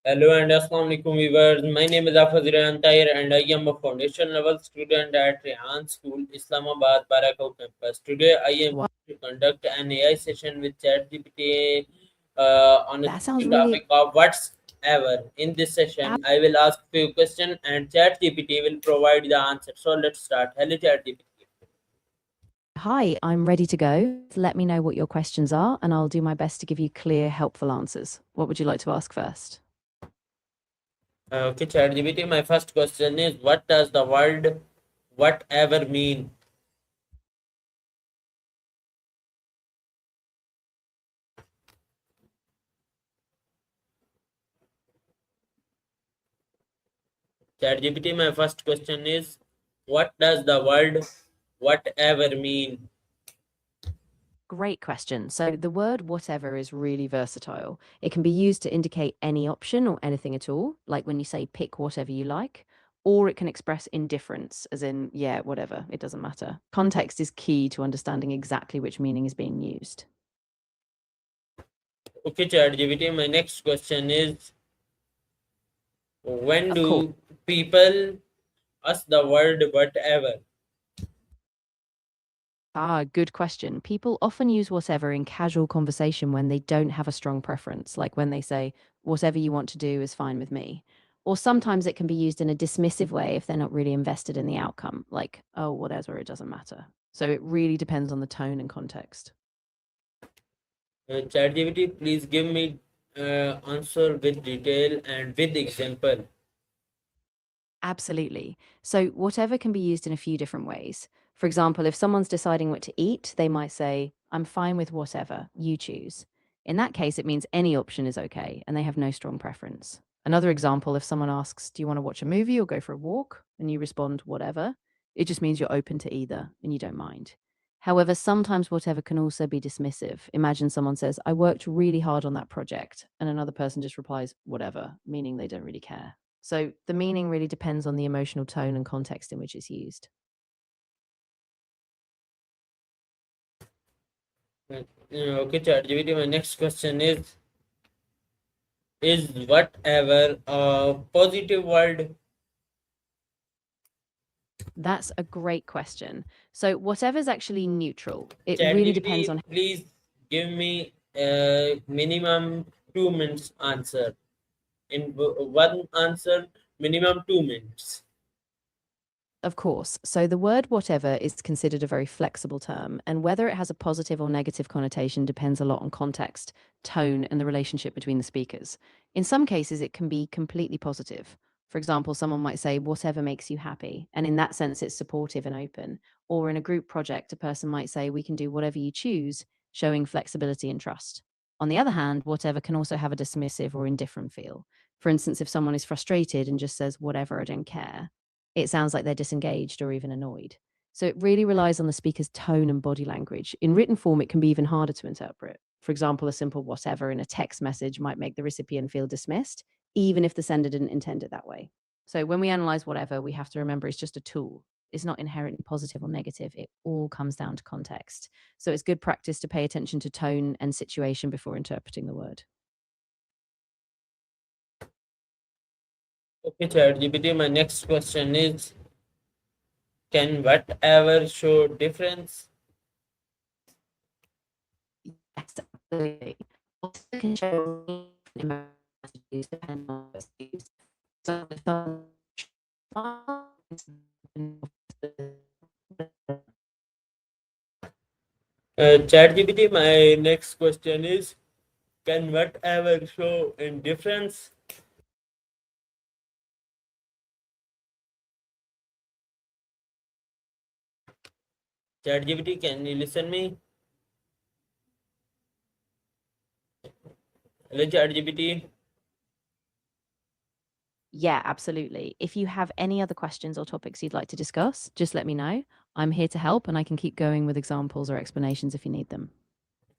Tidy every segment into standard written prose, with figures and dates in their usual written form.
Hello and Assalamu alaikum viewers. My name is Afazir Antayr and I am a foundation level student at Rehan School, Islamabad, Barakau campus. Today I am Wow, to conduct an AI session with ChatGPT on a that sounds special really topic of whatsoever. In this session, ab- I will ask few questions and ChatGPT will provide the answer. So let's start. Hello ChatGPT. Hi, I'm ready to go. Let me know what your questions are, and I'll do my best to give you clear, helpful answers. What would you like to ask first? Okay, ChatGPT. My first question is, what does the word whatever mean? ChatGPT, my first question is, what does the word whatever mean? Great question. So, the word whatever is really versatile. It can be used to indicate any option or anything at all, like when you say pick whatever you like, or it can express indifference, as in, yeah, whatever, it doesn't matter. Context is key to understanding exactly which meaning is being used. Okay, ChatGPT, my next question is, when Of course. do people ask the word whatever? Good question. People often use whatever in casual conversation when they don't have a strong preference, like when they say, whatever you want to do is fine with me. Or sometimes it can be used in a dismissive way if they're not really invested in the outcome, like, oh, whatever, it doesn't matter. So it really depends on the tone and context. ChatGPT, please give me answer with detail and with example. Absolutely. So, whatever can be used in a few different ways. For example, if someone's deciding what to eat, they might say, I'm fine with whatever, you choose. In that case, it means any option is okay and they have no strong preference. Another example, if someone asks, do you want to watch a movie or go for a walk? And you respond, whatever, it just means you're open to either and you don't mind. However, sometimes whatever can also be dismissive. Imagine someone says, I worked really hard on that project, and another person just replies, whatever, meaning they don't really care. So the meaning really depends on the emotional tone and context in which it's used. Okay, ChatGPT, my next question is whatever a positive word? That's a great question. So whatever's actually neutral, it really depends ChatGPT, on. please give me a minimum 2 minutes answer. In one answer, minimum 2 minutes. Of course. So the word whatever is considered a very flexible term, and whether it has a positive or negative connotation depends a lot on context, tone, and the relationship between the speakers. In some cases, it can be completely positive. For example, someone might say, whatever makes you happy. And in that sense, it's supportive and open. Or in a group project, a person might say, we can do whatever you choose, showing flexibility and trust. On the other hand, whatever can also have a dismissive or indifferent feel. For instance, if someone is frustrated and just says, whatever, I don't care, it sounds like they're disengaged or even annoyed. So it really relies on the speaker's tone and body language. In written form, it can be even harder to interpret. For example, a simple whatever in a text message might make the recipient feel dismissed, even if the sender didn't intend it that way. So when we analyze whatever, we have to remember it's just a tool. It's not inherently positive or negative. It all comes down to context. So it's good practice to pay attention to tone and situation before interpreting the word. Okay, ChatGPT, my next question is, can whatever show difference? Yes, absolutely. Also can show different messages depending on what's used. So if ChatGPT, my next question is, can whatever show indifference? ChatGPT, can you listen me? Hello, ChatGPT. Yeah, absolutely. If you have any other questions or topics you'd like to discuss, just let me know. I'm here to help and I can keep going with examples or explanations if you need them.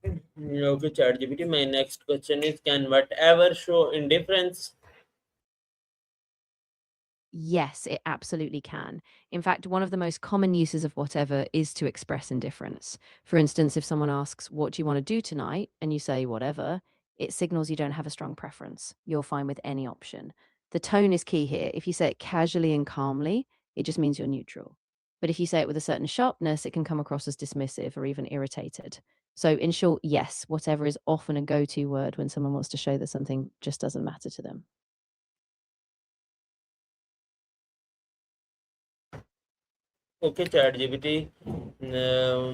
Okay, ChatGPT, my next question is, can whatever show indifference? Yes, it absolutely can. In fact, one of the most common uses of whatever is to express indifference. For instance, if someone asks, what do you want to do tonight? And you say, whatever, It signals you don't have a strong preference. You're fine with any option. The tone is key here. If you say it casually and calmly, it just means you're neutral. But if you say it with a certain sharpness, it can come across as dismissive or even irritated. So, in short, yes, whatever is often a go to word when someone wants to show that something just doesn't matter to them. Okay, ChatGPT.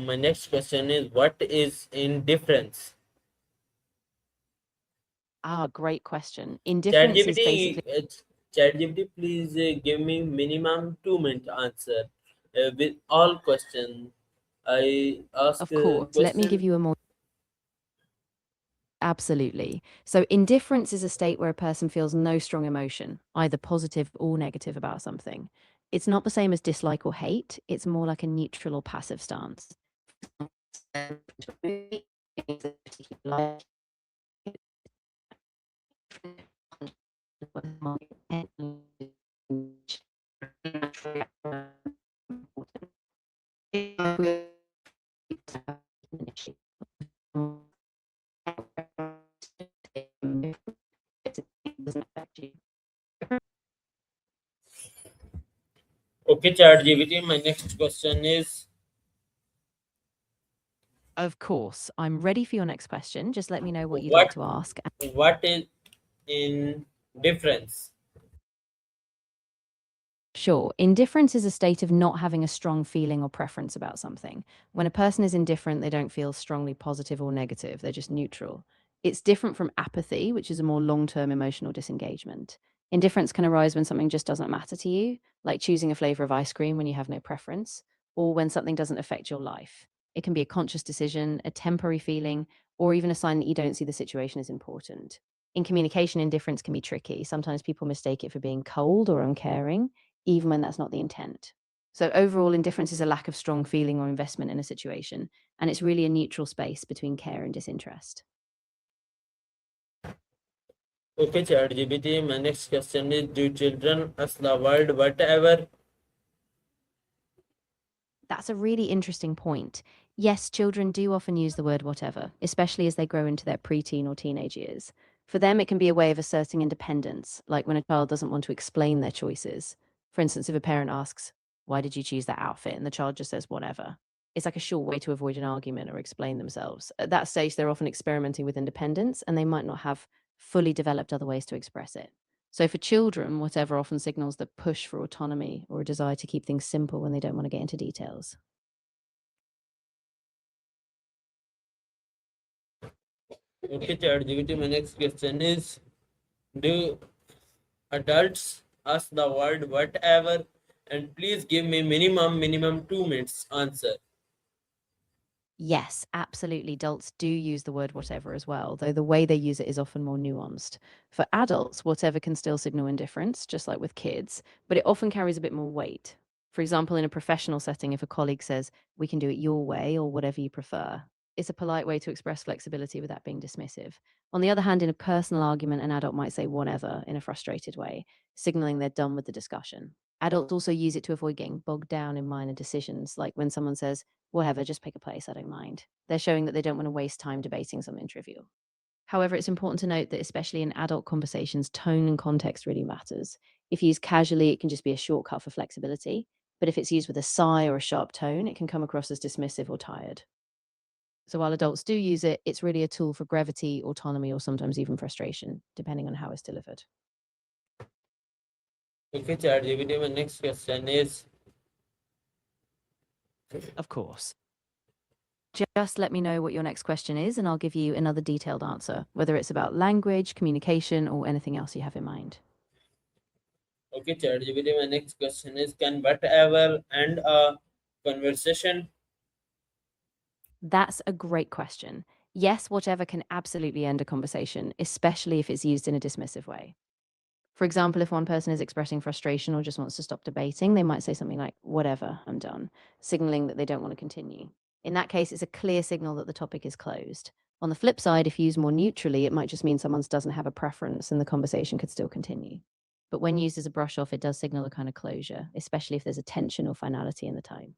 My next question is, what is indifference? Great question. Indifference is basically, ChatGPT, please give me minimum 2 minute answer with all questions. I ask of course, let me give question. you a more absolutely. So, indifference is a state where a person feels no strong emotion, either positive or negative about something. It's not the same as dislike or hate, it's more like a neutral or passive stance. Okay, ChatGPT. My next question is, Of course, I'm ready for your next question. Just let me know what you'd like what to ask. what is indifference? Sure. Indifference is a state of not having a strong feeling or preference about something. When a person is indifferent, they don't feel strongly positive or negative, they're just neutral. It's different from apathy, which is a more long term emotional disengagement. Indifference can arise when something just doesn't matter to you, like choosing a flavor of ice cream when you have no preference, or when something doesn't affect your life. It can be a conscious decision, a temporary feeling, or even a sign that you don't see the situation as important. In communication, indifference can be tricky. Sometimes people mistake it for being cold or uncaring even when that's not the intent. So, overall, indifference is a lack of strong feeling or investment in a situation, and it's really a neutral space between care and disinterest. Okay, ChatGPT. My next question is, do children ask the word whatever? That's a really interesting point. Yes, children do often use the word whatever, especially as they grow into their preteen or teenage years. For them, it can be a way of asserting independence, like when a child doesn't want to explain their choices. For instance, if a parent asks, "Why did you choose that outfit?" and the child just says, "Whatever." It's like a short way to avoid an argument or explain themselves. At that stage, they're often experimenting with independence and they might not have fully developed other ways to express it. So for children, whatever often signals the push for autonomy or a desire to keep things simple when they don't want to get into details. Okay, ChatGPT. My next question is, do adults ask the word whatever? And please give me minimum 2 minutes answer. Yes, absolutely. Adults do use the word whatever as well, though the way they use it is often more nuanced. For adults, whatever can still signal indifference, just like with kids, but it often carries a bit more weight. For example, in a professional setting, if a colleague says, "We can do it your way" or "whatever you prefer," it's a polite way to express flexibility without being dismissive. On the other hand, in a personal argument, an adult might say whatever in a frustrated way, signaling they're done with the discussion. Adults also use it to avoid getting bogged down in minor decisions, like when someone says, "Whatever, just pick a place, I don't mind." They're showing that they don't want to waste time debating something trivial. However, it's important to note that especially in adult conversations, tone and context really matters. If used casually, it can just be a shortcut for flexibility. But if it's used with a sigh or a sharp tone, it can come across as dismissive or tired. So while adults do use it, it's really a tool for brevity, autonomy, or sometimes even frustration, depending on how it's delivered. Okay, ChatGPT. My next question is, Of course. Just let me know what your next question is, and I'll give you another detailed answer, whether it's about language, communication, or anything else you have in mind. okay, ChatGPT. My next question is, can whatever end a conversation? That's a great question. Yes, whatever can absolutely end a conversation, especially if it's used in a dismissive way. For example, if one person is expressing frustration or just wants to stop debating, they might say something like, "Whatever, I'm done," signaling that they don't want to continue. In that case, it's a clear signal that the topic is closed. On the flip side, if used more neutrally, it might just mean someone doesn't have a preference and the conversation could still continue. But when used as a brush off, it does signal a kind of closure, especially if there's a tension or finality in the tone.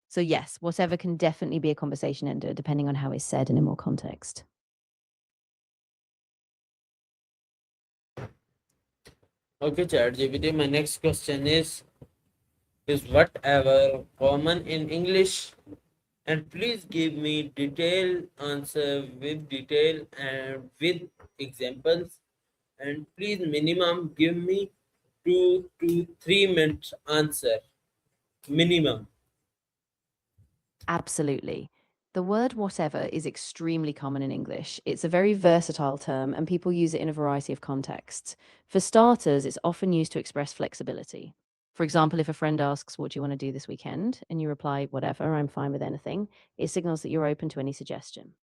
So, yes, whatever can definitely be a conversation ender, depending on how it's said and in more context. Okay, ChatGPT, my next question is whatever common in English? And please give me detailed answer with detail and with examples. And please minimum give me 2 to 3 minutes answer. Minimum. Absolutely. The word whatever is extremely common in English. It's a very versatile term and people use it in a variety of contexts. For starters, it's often used to express flexibility. For example, if a friend asks, "What do you want to do this weekend?" and you reply, "Whatever, I'm fine with anything," it signals that you're open to any suggestion.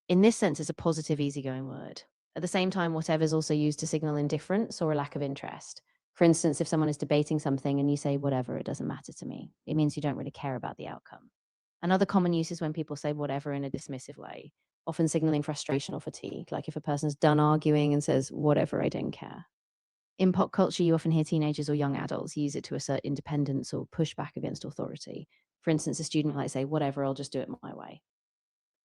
In this sense, it's a positive, easygoing word. At the same time, whatever is also used to signal indifference or a lack of interest. For instance, if someone is debating something and you say, "Whatever, it doesn't matter to me," it means you don't really care about the outcome. Another common use is when people say whatever in a dismissive way, often signaling frustration or fatigue, like if a person's done arguing and says, "Whatever, I don't care." In pop culture, you often hear teenagers or young adults use it to assert independence or push back against authority. For instance, a student might say, "Whatever, I'll just do it my way,"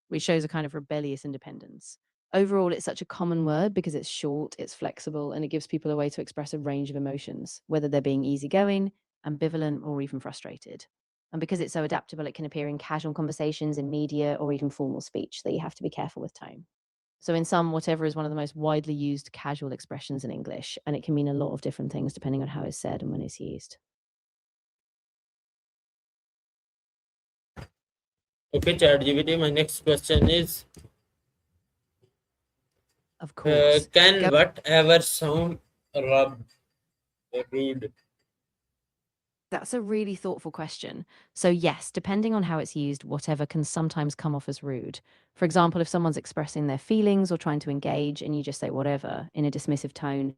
which shows a kind of rebellious independence. Overall, it's such a common word because it's short, it's flexible, and it gives people a way to express a range of emotions, whether they're being easygoing, ambivalent, or even frustrated. And because it's so adaptable, it can appear in casual conversations, in media, or even formal speech, that you have to be careful with tone. So, in sum, whatever is one of the most widely used casual expressions in English, and it can mean a lot of different things depending on how it's said and when it's used. Okay, ChatGPT, my next question is Of course. can whatever sound rub rude? That's a really thoughtful question. So, yes, depending on how it's used, whatever can sometimes come off as rude. For example, if someone's expressing their feelings or trying to engage and you just say whatever in a dismissive tone,